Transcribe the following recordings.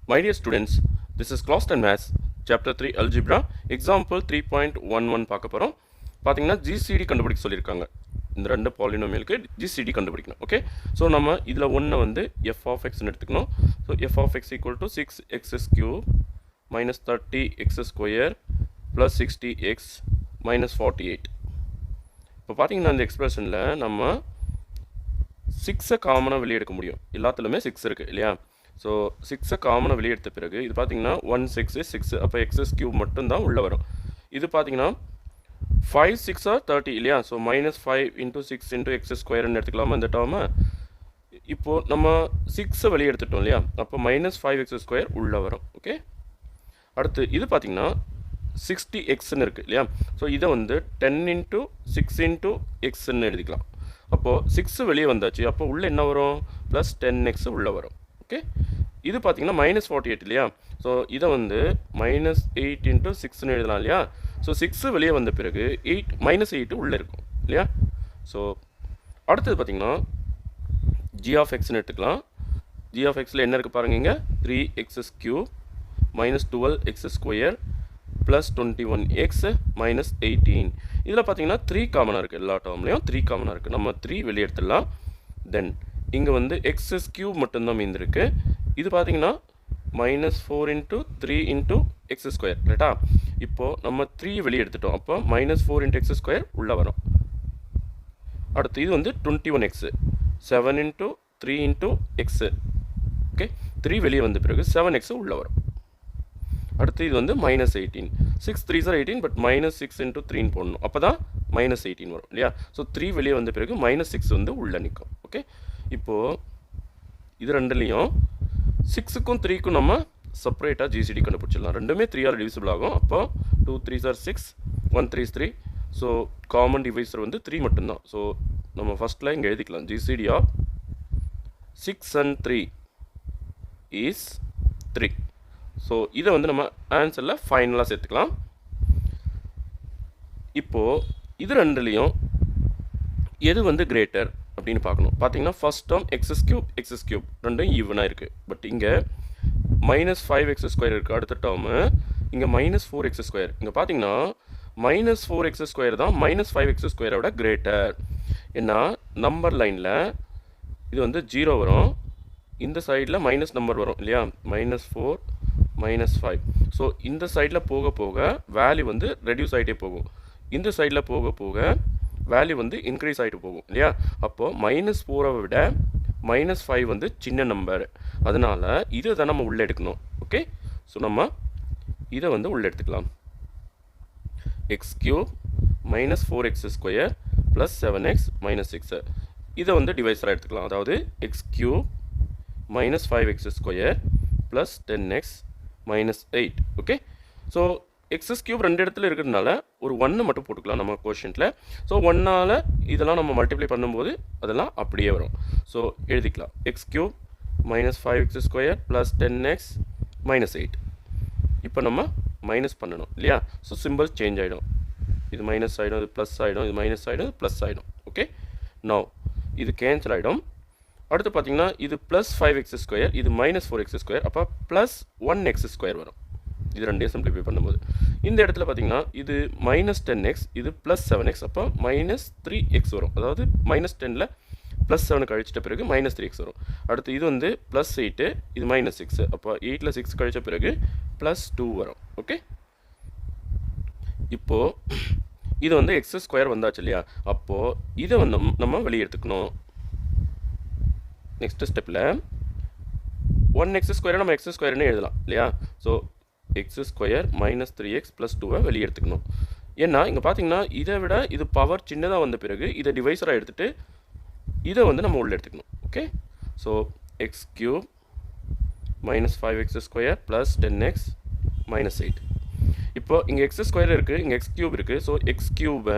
My dear students, this is Class 10 Maths, Chapter 3 Algebra, Example 3.11 பார்க்க போகிறோம். பார்த்தீங்கன்னா GCD கண்டுபிடிக்க சொல்லியிருக்காங்க. இந்த ரெண்டு பாலினோமியலுக்கு ஜிசிடி கண்டுபிடிக்கணும். ஓகே, ஸோ நம்ம இதில் ஒன்று வந்து எஃப் ஆஃப் எக்ஸ்ன்னு எடுத்துக்கணும். So f of x equal to 6x cube minus 30x square plus 60x minus 48. இப்போ பார்த்தீங்கன்னா இந்த எக்ஸ்பிரஷனில் நம்ம 6 காமனாக வெளியே எடுக்க முடியும். எல்லாத்துலேயுமே 6 இருக்குது இல்லையா? ஸோ 6 காமனாக வெளியே எடுத்த பிறகு இது பார்த்தீங்கன்னா 1 6 6, அப்போ எக்ஸஸ் கியூப் மட்டும்தான் உள்ளே வரும். இது பார்த்தீங்கன்னா 5 6 ஆர் 30 இல்லையா? So minus 5 into 6 into X ஸ்கொயர்னு எடுத்துக்கலாமா இந்த டேர்மை? இப்போது நம்ம 6 வெளியே எடுத்துட்டோம் இல்லையா? அப்போ மைனஸ் 5x ஸ்கொயர் உள்ளே வரும். ஓகே, அடுத்து இது பார்த்தீங்கன்னா 60xன்னு இருக்குது இல்லையா? ஸோ இதை வந்து 10 இன்ட்டு 6 இன்ட்டு எக்ஸ்ன்னு எழுதிக்கலாம். அப்போது 6 வெளியே வந்தாச்சு, அப்போ உள்ளே என்ன வரும்? ப்ளஸ் 10x உள்ளே வரும். ஓகே, இது பார்த்தீங்கன்னா மைனஸ் 48 இல்லையா? ஸோ இதை வந்து மைனஸ் 8 இன்ட்டு 6ன்னு எழுதலாம் இல்லையா? ஸோ 6 வெளியே வந்த பிறகு -8 உள்ளே இருக்கும் இல்லையா? ஸோ அடுத்தது பார்த்தீங்கன்னா g ஆஃப் எக்ஸ்ன்னு எடுத்துக்கலாம். g ஆஃப் எக்ஸில் என்ன இருக்குது பாருங்க, இங்கே 3x cube minus 12x square plus 21x minus 18. இதில் பார்த்தீங்கன்னா 3 காமனாக இருக்குது. எல்லா டேர்ம்லேயும் 3 காமனாக இருக்குது. நம்ம 3 வெளியே எடுத்துடலாம். தென் இங்கே வந்து எக்ஸஸ் கியூப் மட்டும்தான் மீந்திருக்கு. இது பார்த்தீங்கன்னா minus 4 into 3 into X square கரெக்டா? இப்போது நம்ம 3 வெளியே எடுத்துட்டோம், அப்போ மைனஸ் 4 இன்ட்டு எக்ஸ் ஸ்கொயர் உள்ளே வரும். அடுத்து இது வந்து 21x 7 into 3 into x. Okay, 3 வெளியே வந்த பிறகு 7x உள்ளே வரும். அடுத்து இது வந்து minus 18, 6 3s are 18, but minus 6 into 3 போடணும், அப்போ தான் மைனஸ் 18 வரும் இல்லையா? ஸோ 3 வெளியே வந்த பிறகு மைனஸ் 6 வந்து உள்ளே நிற்கும். ஓகே, இப்போது இது ரெண்டுலேயும் 6க்கும் 3க்கும் நம்ம செப்பரேட்டாக ஜிசிடி கண்டுபிடிச்சிடலாம். ரெண்டுமே 3 ஆர் டிவிசிபிள் ஆகும். அப்போ 2 3s are 6, 1 3 is 3. So common divisor வந்து 3 மட்டும்தான். ஸோ நம்ம ஃபஸ்ட்டில் இங்கே எழுதிக்கலாம், GCD of 6 and 3 is 3. So இதை வந்து நம்ம ஆன்சரில் ஃபைனலாக சேர்த்துக்கலாம். இப்போது இது ரெண்டுலேயும் எது வந்து கிரேட்டர் அப்படின்னு பார்க்கணும். பார்த்தீங்கன்னா ஃபஸ்ட் டேர்ம் எக்ஸஸ் கியூப் ரெண்டும் ஈவனாக இருக்குது. பட் இங்கே மைனஸ் 5x ஸ்கொயர் இருக்குது. அடுத்த டேர்மு இங்கே மைனஸ் 4x ஸ்கொயர். இங்கே பார்த்தீங்கன்னா மைனஸ் 4x ஸ்கொயர் தான் மைனஸ் 5x ஸ்கொயரோட கிரேட்டர். ஏன்னா நம்பர் லைனில் இது வந்து 0 வரும், இந்த சைடில் மைனஸ் நம்பர் வரும் இல்லையா? Minus 4 minus 5. ஸோ இந்த சைடில் போக போக வேல்யூ வந்து ரெடியூஸ் ஆகிட்டே போகும், இந்த சைடில் போக போக வேல்யூ வந்து இன்க்ரீஸ் ஆகிட்டு போகும் இல்லையா? அப்போது மைனஸ் 4 விட மைனஸ் 5 வந்து சின்ன நம்பர், அதனால் இதை தான் நம்ம உள்ளே எடுக்கணும். ஓகே, ஸோ நம்ம இதை வந்து உள்ளே எடுத்துக்கலாம். X cube minus 4x square plus 7x minus 6. இதை வந்து டிவைஸராக எடுத்துக்கலாம். அதாவது x cube minus 5x square plus 10x minus 8. Okay, so x's cube ரெண்டு இடத்துல இருக்கிறதுனால ஒரு 1 மட்டும் போட்டுக்கலாம் நம்ம கோஷன்ட்டில். ஸோ 1ஆல் இதெல்லாம் நம்ம மல்டிப்ளை பண்ணும்போது அதெல்லாம் அப்படியே வரும். ஸோ எழுதிக்கலாம், X cube minus 5x square plus 10x minus 8. இப்போ நம்ம மைனஸ் பண்ணணும் இல்லையா? ஸோ சிம்பிள் சேஞ்ச் ஆகிடும். இது மைனஸ் ஆகிடும், இது ப்ளஸ் ஆகிடும், இது மைனஸ் ஆகிடும், இது ப்ளஸ் ஆகிடும். ஓகே, நவ் இது கேன்சல் ஆகிடும். அடுத்து பார்த்தீங்கன்னா இது ப்ளஸ் 5x ஸ்கொயர், இது மைனஸ் 4x ஸ்கொயர், அப்போ ப்ளஸ் 1x ஸ்கொயர் வரும். இது ரெண்டையும் சிம்பிளிஃபை பண்ணும்போது இந்த இடத்துல பார்த்தீங்கன்னா இது மைனஸ் 10x, இது ப்ளஸ் 7x, அப்போ மைனஸ் 3x வரும். அதாவது மைனஸ் 10ல் ப்ளஸ் 7 கழிச்சிட்ட பிறகு மைனஸ் 3x வரும். அடுத்து இது வந்து ப்ளஸ் 8, இது மைனஸ் 6, அப்போ 8ல் 6 கழித்த பிறகு ப்ளஸ் 2 வரும். ஓகே, இப்போது இது வந்து எக்ஸ் ஸ்கொயர் வந்தாச்சு இல்லையா? அப்போது இதை வந்து நம்ம வெளியே எடுத்துக்கணும். நெக்ஸ்ட் ஸ்டெப்பில் 1x ஸ்கொயரை நம்ம எக்ஸ் ஸ்கொயர்னு எழுதலாம் இல்லையா? So X square minus 3x plus 2 வெளியே எடுத்துக்கணும். ஏன்னா இங்கே பார்த்தீங்கன்னா இதை விட இது பவர் சின்னதாக வந்த பிறகு இதை டிவைஸராக எடுத்துகிட்டு இதை வந்து நம்ம உள்ளே எடுத்துக்கணும். Okay, so X cube minus 5x square plus 10x minus 8. இப்போ இங்கே எக்ஸ் ஸ்கொயர் இருக்குது, இங்கே எக்ஸ் கியூப் இருக்குது. ஸோ எக்ஸ் கியூபை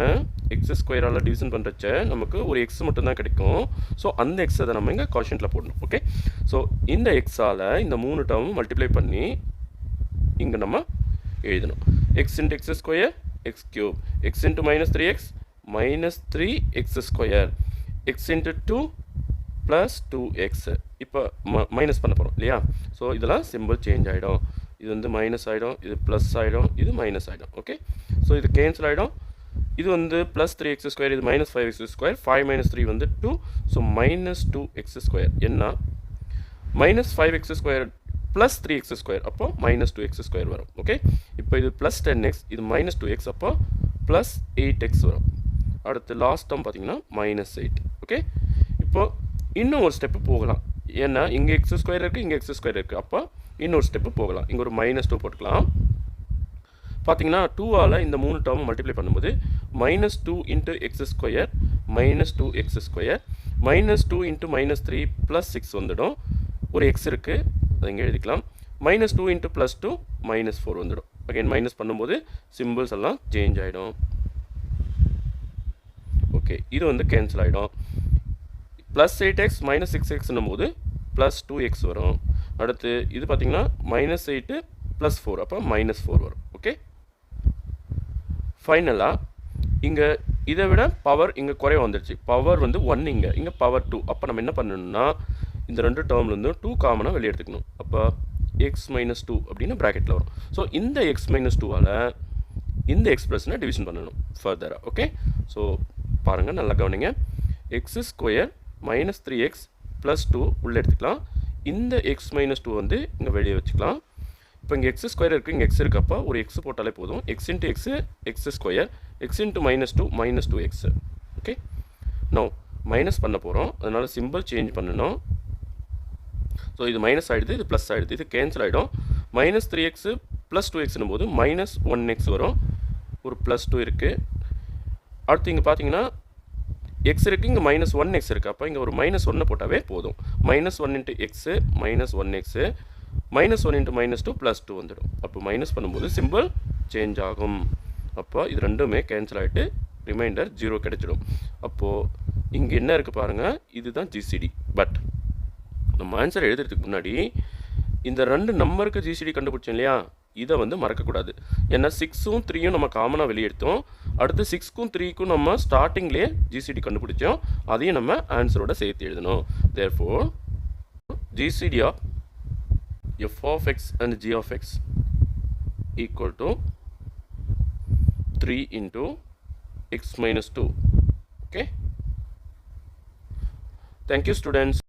எக்ஸ் ஸ்கொயரால் டிவிஷன் பண்ணுறச்ச நமக்கு ஒரு எக்ஸ் மட்டும்தான் கிடைக்கும். ஸோ அந்த எக்ஸை தான் நம்ம இங்கே கோஷன்ட்டில் போடணும். ஓகே, ஸோ இந்த எக்ஸால் இந்த 3 டேர்மும் மல்டிப்ளை பண்ணி இங்கே நம்ம எழுதணும். X into X square X cube, X into minus 3x minus 3x square, X into 2 plus 2x. இப்போ மைனஸ் பண்ண போகிறோம் இல்லையா? ஸோ இதெல்லாம் சிம்பிள் சேஞ்ச் ஆகிடும். இது வந்து மைனஸ் ஆகிடும், இது ப்ளஸ் ஆகிடும், இது மைனஸ் ஆகிடும். ஓகே, ஸோ இது கேன்சல் ஆகிடும். இது வந்து ப்ளஸ் 3x², இது மைனஸ் 5x². 5 மைனஸ் 3 வந்து 2. So minus 2x². என்ன? Minus 5x² plus 3x². அப்போ மைனஸ் 2x² வரும். ஓகே, இப்போ இது ப்ளஸ் 10x, இது மைனஸ் 2x, அப்போ ப்ளஸ் 8x வரும். அடுத்து லாஸ்ட் டேர்ம் பார்த்தீங்கன்னா மைனஸ் 8. ஓகே, இப்போ இன்னும் ஒரு ஸ்டெப்பு போகலாம். ஏன்னா இங்கே x² இருக்குது, இங்கே x² இருக்குது. அப்போ இன்னொரு ஸ்டெப்பு போகலாம். இங்கே ஒரு மைனஸ் 2 போட்டுக்கலாம். பார்த்தீங்கன்னா 2ஆல் இந்த 3 டேர்ம் மல்டிப்ளை பண்ணும்போது minus 2 into x² minus 2x², minus 2 into minus 3 plus 6 வந்துடும். ஒரு எக்ஸ் இருக்குது, அதை இங்கே எழுதிக்கலாம். மைனஸ் 2 இன்ட்டு ப்ளஸ் 2 மைனஸ் 4 வந்துடும். அகைன் மைனஸ் பண்ணும்போது சிம்பிள்ஸ் எல்லாம் சேஞ்ச் ஆகிடும். ஓகே, இது வந்து கேன்சல் ஆகிடும். ப்ளஸ் 8x மைனஸ் 6xன்னும் போது ப்ளஸ் 2x வரும். அடுத்து இது பார்த்தீங்கன்னா மைனஸ் 8 ப்ளஸ் 4, அப்போ மைனஸ் 4 வரும். ஓகே, ஃபைனலாக இங்கே இதை விட பவர் இங்கே குறைய வந்துடுச்சு. பவர் வந்து 1 இங்கே பவர் 2. அப்போ நம்ம என்ன பண்ணணும்னா இந்த ரெண்டு டேர்ம்லேருந்து 2 காமனாக வெளியே எடுத்துக்கணும். அப்போ எக்ஸ் மைனஸ் 2 அப்படின்னு ப்ராக்கெட்டில் வரும். ஸோ இந்த எக்ஸ் மைனஸ் 2ஆல் இந்த எக்ஸ்பிரஷனை டிவிஷன் பண்ணணும் ஃபர்தராக. ஓகே, ஸோ பாருங்கள், நல்லா கவனிங்க. x² மைனஸ் 3x ப்ளஸ் 2 உள்ளே எடுத்துக்கலாம். இந்த எக்ஸ் மைனஸ் 2 வந்து இங்கே வெளியே வச்சுக்கலாம். இப்போ இங்கே x² இருக்குது, இங்கே எக்ஸ் இருக்கப்போ ஒரு எக்ஸ் போட்டாலே போதும். X into x x², x into minus 2 minus 2x. Okay, no minus பண்ண போகிறோம், அதனால் சிம்பிள் சேஞ்ச் பண்ணணும். ஸோ இது மைனஸ் ஆகிடுது, இது ப்ளஸ் ஆகிடுது, இது கேன்சல் ஆகிடும். மைனஸ் 3x ப்ளஸ் 2xன்னும் போது மைனஸ் 1x வரும். ஒரு ப்ளஸ் 2 இருக்குது. அடுத்து இங்கே பார்த்தீங்கன்னா எக்ஸ் இருக்குது, இங்கே மைனஸ் 1x இருக்குது. அப்போ இங்கே ஒரு மைனஸ் 1 போட்டாவே போதும். Minus 1 into x minus 1x, minus 1 into minus 2 plus 2 வந்துடும். அப்போ மைனஸ் பண்ணும்போது சிம்பிள் சேஞ்ச் ஆகும். அப்போ இது ரெண்டுமே கேன்சல் ஆகிட்டு ரிமைண்டர் 0 கிடைச்சிடும். அப்போது இங்கே என்ன இருக்குது பாருங்கள், இதுதான் ஜிசிடி. பட் நம்ம ஆன்சர் எழுதுறதுக்கு முன்னாடி இந்த ரெண்டு நம்பருக்கு ஜிசிடி கண்டுபிடிச்சோம் இல்லையா, இதை வந்து மறக்கக்கூடாது. ஏன்னா 6ம் 3யும் நம்ம காமனாக வெளியெடுத்தோம். அடுத்து 6க்கும் 3க்கும் நம்ம ஸ்டார்டிங்லேயே ஜிசிடி கண்டுபிடிச்சோம். அதையும் நம்ம ஆன்சரோட சேர்த்து எழுதணும். Therefore GCD of f of x and g of x equal to 3 into x minus 2. Okay, thank you students.